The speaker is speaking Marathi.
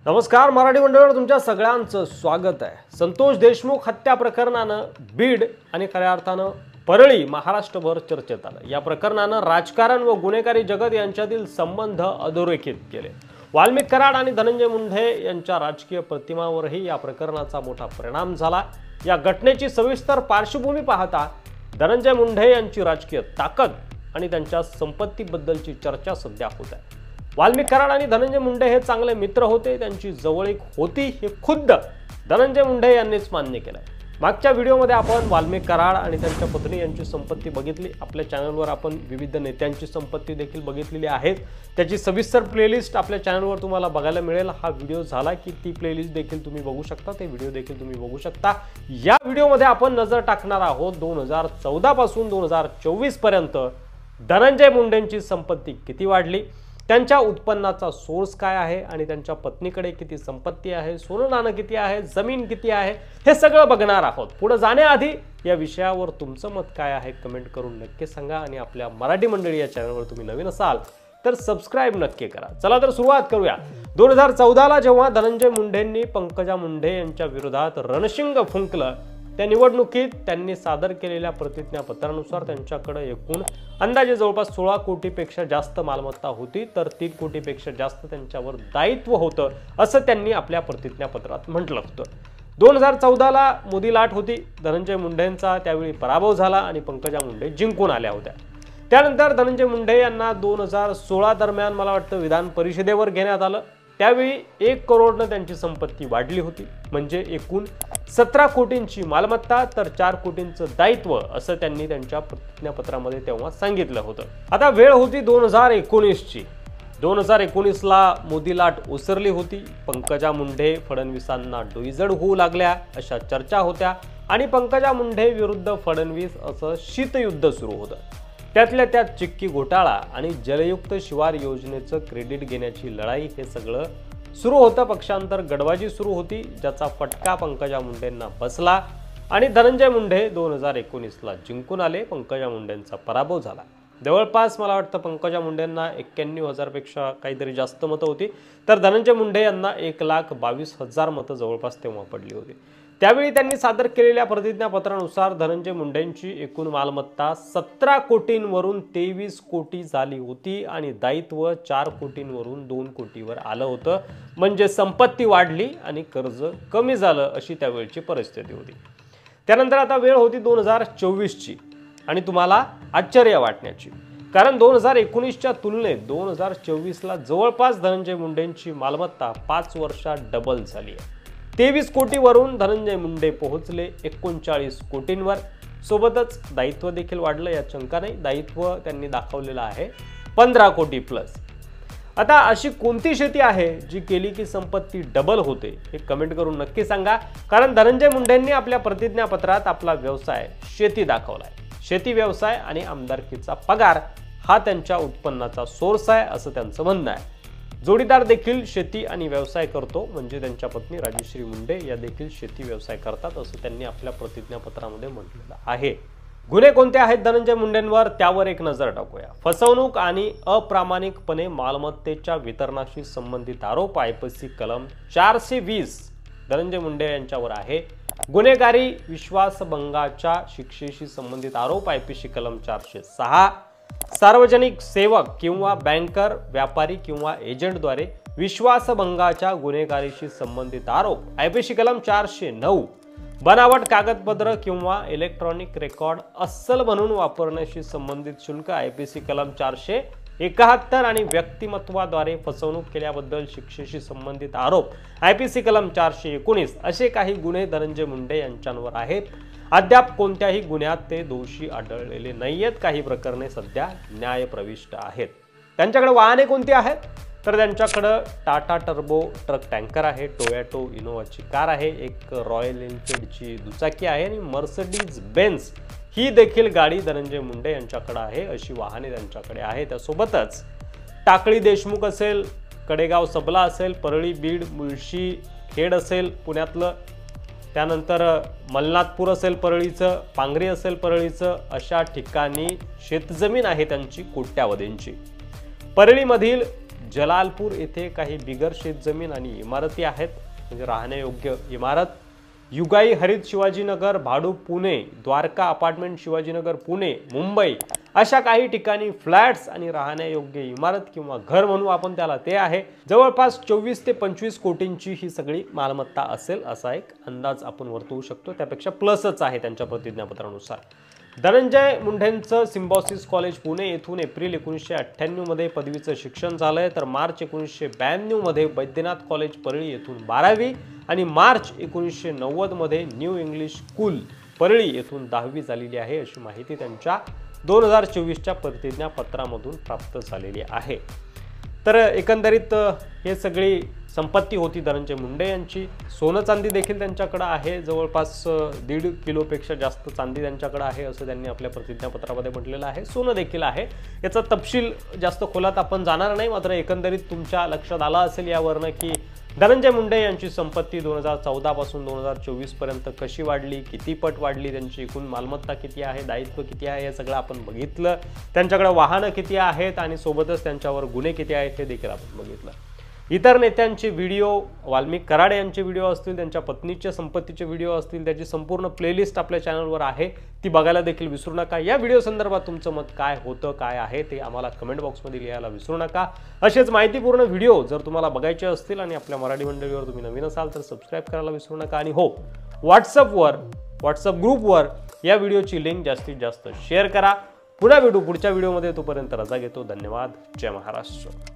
नमस्कार मराठी मंडळावर तुमच्या सगळ्यांचं स्वागत आहे। संतोष देशमुख हत्या प्रकरणानं बीड आणि खऱ्या अर्थानं परळी महाराष्ट्रभर चर्चेत आलं। या प्रकरणानं राजकारण व गुन्हेगारी जगत यांच्यातील संबंध अधोरेखित केले। वाल्मिक कराड आणि धनंजय मुंडे यांच्या राजकीय प्रतिमांवरही या प्रकरणाचा मोठा परिणाम झाला। या घटनेची सविस्तर पार्श्वभूमी पाहता धनंजय मुंडे यांची राजकीय ताकद आणि त्यांच्या संपत्तीबद्दलची चर्चा सध्या होत आहे। वाल्मिक कराड आणि धनंजय मुंडे हे चांगले मित्र होते, त्यांची जवळीक होती हे खुद्द धनंजय मुंडे यांनीच मान्य केलंय। मागच्या व्हिडिओमध्ये आपण वाल्मिक कराड आणि त्यांच्या पत्नी यांची संपत्ती बघितली। आपल्या चॅनलवर आपण विविध नेत्यांची संपत्ती देखील बघितलेली आहे, त्याची सविस्तर प्लेलिस्ट आपल्या चॅनलवर तुम्हाला बघायला मिळेल। हा व्हिडिओ झाला की ती प्लेलिस्ट देखील तुम्ही बघू शकता, ते व्हिडिओ देखील तुम्ही बघू शकता। या व्हिडिओमध्ये आपण नजर टाकणार आहोत 2014 पासून 2024 पर्यंत धनंजय मुंडेंची संपत्ती किती वाढली, त्यांच्या उत्पन्नाचा सोर्स काय आहे आणि त्यांच्या पत्नीकडे किती संपत्ती आहे, सोनं नाणं किती आहे, जमीन किती आहे, हे सगळं बघणार आहोत। पुढे जाण्याआधी या विषयावर तुमचं मत काय आहे कमेंट करून नक्की सांगा आणि आपल्या मराठी मंडळी या चॅनलवर तुम्ही नवीन असाल तर सबस्क्राइब नक्की करा। चला तर सुरुवात करूया। 2014ला जेव्हा धनंजय मुंडेंनी पंकजा मुंडे यांच्या विरोधात रणशिंग फुंकलं, त्या निवडणुकीत त्यांनी सादर केलेल्या प्रतिज्ञापत्रानुसार त्यांच्याकडे एकूण अंदाजे जवळपास 16 कोटीपेक्षा जास्त मालमत्ता होती, तर 3 कोटीपेक्षा जास्त त्यांच्यावर दायित्व होतं असं त्यांनी आपल्या प्रतिज्ञापत्रात म्हटलं होतं। 2014ला मोदी लाट होती, धनंजय मुंडेंचा त्यावेळी पराभव झाला आणि पंकजा मुंडे जिंकून आल्या होत्या। त्यानंतर धनंजय मुंडे यांना 2016 दरम्यान मला वाटतं विधान परिषदेवर घेण्यात आलं, त्यावेळी 1 करोडनं त्यांची संपत्ती वाढली होती, म्हणजे एकूण 17 कोटींची मालमत्ता तर 4 कोटींचं दायित्व असं त्यांनी त्यांच्या प्रतिज्ञापत्रामध्ये तेव्हा सांगितलं होतं। आता वेळ होती 2019ची। 2019ला मोदी लाट ओसरली होती, पंकजा मुंडे फडणवीसांना डोईजड होऊ लागल्या अशा चर्चा होत्या आणि पंकजा मुंडे विरुद्ध फडणवीस असं शीतयुद्ध सुरू होतं। त्यातल्या त्यात चिक्की घोटाळा आणि जलयुक्त शिवार योजनेचं क्रेडिट घेण्याची लढाई हे सगळं सुरू होतं। पक्षांतर गडबाजी सुरू होती, ज्याचा फटका पंकजा मुंडेंना बसला आणि धनंजय मुंडे 2019ला जिंकून आले। पंकजा मुंडेंचा पराभव झाला। जवळपास मला वाटतं पंकजा मुंडेंना 91,000 पेक्षा काहीतरी जास्त मतं होती, तर धनंजय मुंडे यांना 1,22,000 मतं जवळपास तेव्हा पडली होती। त्यावेळी त्यांनी सादर केलेल्या प्रतिज्ञापत्रानुसार धनंजय मुंडेंची एकूण मालमत्ता 17 कोटींवरून 23 कोटी झाली होती आणि दायित्व 4 कोटींवरून 2 कोटीवर आलं होतं, म्हणजे संपत्ती वाढली आणि कर्ज कमी झालं अशी त्यावेळची परिस्थिती होती। त्यानंतर आता वेळ होती 2024ची आणि तुम्हाला आश्चर्य वाटण्याची, कारण 2019च्या तुलनेत 2024ला जवळपास धनंजय मुंडेंची मालमत्ता 5 वर्षात डबल झाली आहे। 23 कोटीवरून धनंजय मुंडे पोहोचले 39 कोटींवर, सोबतच दायित्व देखील वाढलं। या चंकाने दायित्व त्यांनी दाखवलेलं आहे 15 कोटी प्लस। आता अशी कोणती शेती आहे जी केली की संपत्ती डबल होते, हे कमेंट करून नक्की सांगा, कारण धनंजय मुंडेंनी आपल्या प्रतिज्ञापत्रात आपला व्यवसाय शेती दाखवलाय। शेती व्यवसाय आणि आमदारकीचा पगार हा त्यांच्या उत्पन्नाचा सोर्स आहे असं त्यांचं म्हणणं आहे। जोडीदार देखील शेती आणि व्यवसाय करतो, म्हणजे त्यांच्या पत्नी राजश्री मुंडे या देखील शेती व्यवसाय करतात असं त्यांनी आपल्या प्रतिज्ञापत्रामध्ये म्हटलेलं आहे। गुन्हे कोणते आहेत धनंजय मुंडेंवर त्यावर एक नजर टाकूया। फसवणूक आणि अप्रामाणिकपणे मालमत्तेच्या वितरणाशी संबंधित आरोप IPC कलम 420 धनंजय मुंडे यांच्यावर आहे। गुन्हेगारी विश्वासभंगाच्या शिक्षेशी संबंधित आरोप IPC कलम 406। सार्वजनिक सेवक किंवा बँकर, व्यापारी किंवा एजंटद्वारे विश्वासभंगाच्या गुन्हेगारीशी संबंधित आरोप IPC कलम 409। बनावट कागदपत्र किंवा इलेक्ट्रॉनिक रेकॉर्ड अस्सल म्हणून वापरण्याशी संबंधित शुल्क IPC कलम 471 आणि व्यक्तिमत्वाद्वारे फसवणूक केल्याबद्दल शिक्षेशी संबंधित आरोप IPC कलम 419 असे काही गुन्हे धनंजय मुंडे यांच्यावर आहेत। अद्याप कोणत्याही गुन्ह्यात ते दोषी आढळलेले नाहीयेत। काही प्रकरणे सध्या न्यायप्रविष्ट आहेत। त्यांच्याकडे वाहने कोणती आहेत, तर त्यांच्याकडे टाटा टर्बो ट्रक टँकर आहे, टोयोटा इनोवाची कार आहे, एक रॉयल एनफिल्डची दुचाकी आहे आणि मर्सिडीज बेन्झ ही देखील गाडी धनंजय मुंडे यांच्याकडे आहे। अशी वाहने त्यांच्याकडे आहेत। त्यासोबतच टाकळी देशमुख असेल, कडेगाव सबला असेल, परळी बीड मुळशी खेड असेल पुण्यातलं, त्यानंतर मलनाथपूर असेल परळीचं, पांगरी असेल परळीचं, अशा ठिकाणी शेतजमीन आहे त्यांची कोट्यावधींची। परळीमधील जलालपूर येथे काही बिगर शेतजमीन आणि इमारती आहेत, म्हणजे राहण्यायोग्य इमारत. युगाई हरित शिवाजीनगर, भाडूप पुणे, द्वारका अपार्टमेंट शिवाजीनगर पुणे, मुंबई अशा काही ठिकाणी फ्लॅट्स आणि राहण्यायोग्य इमारत किंवा घर म्हणू आपण त्याला, ते आहे. जवळपास 24 ते 25 कोटींची ही सगळी मालमत्ता असेल असा एक अंदाज आपण वर्तवू शकतो. त्यापेक्षा प्लसच आहे त्यांच्या प्रतिज्ञापत्रानुसार. धनंजय मुंडेंचं सिम्बॉसिस कॉलेज पुणे येथून एप्रिल 1998 मध्ये पदवीचं शिक्षण झालंय, तर मार्च 1992 मध्ये बैद्यनाथ कॉलेज परळी येथून 12वी आणि मार्च 1990 मध्ये न्यू इंग्लिश स्कूल परळी येथून 10वी झालेली आहे, अशी माहिती त्यांच्या 2024च्या प्रतिज्ञापत्रामधून प्राप्त झालेली आहे. तर एकंदरीत हे सगळी संपत्ती होती धनंजय मुंडे यांची. सोनं चांदी देखील त्यांच्याकडे आहे, जवळपास 1.5 किलोपेक्षा जास्त चांदी त्यांच्याकडे आहे असं त्यांनी आपल्या प्रतिज्ञापत्रामध्ये म्हटलेलं आहे. सोनं देखील आहे. याचा तपशील जास्त खोलात आपण जाणार नाही, मात्र एकंदरीत तुमच्या लक्षात आलं असेल यावरनं की धनंजय मुंडे यांची संपत्ती 2014 पासून 2024 पर्यंत कशी वाढली, किती पट वाढली, त्यांची एकूण मालमत्ता किती आहे, दायित्व किती आहे, हे सगळं आपण बघितलं. त्यांच्याकडे वाहनं किती आहेत आणि सोबतच त्यांच्यावर गुन्हे किती आहेत हे देखील आपण बघितलं. इतर नेत्यांचे व्हिडिओ, वाल्मिक कराड यांचे व्हिडिओ असतील, त्यांच्या पत्नीच्या संपत्तीचे व्हिडिओ असतील, त्याची संपूर्ण प्लेलिस्ट आपल्या चॅनलवर आहे, ती बघायला देखील विसरू नका. या व्हिडिओ संदर्भात तुमचं मत काय होतं, काय आहे ते आम्हाला कमेंट बॉक्समध्ये लिहायला विसरू नका. असेच माहितीपूर्ण व्हिडिओ जर तुम्हाला बघायचे असतील आणि आपल्या मराठी मंडळीवर तुम्ही नवीन असाल तर सबस्क्राईब करायला विसरू नका. आणि हो, व्हॉट्सअप ग्रुपवर या व्हिडिओची लिंक जास्तीत जास्त शेअर करा. पुन्हा भेटू पुढच्या व्हिडिओमध्ये. तोपर्यंत रजा घेतो. धन्यवाद. जय महाराष्ट्र.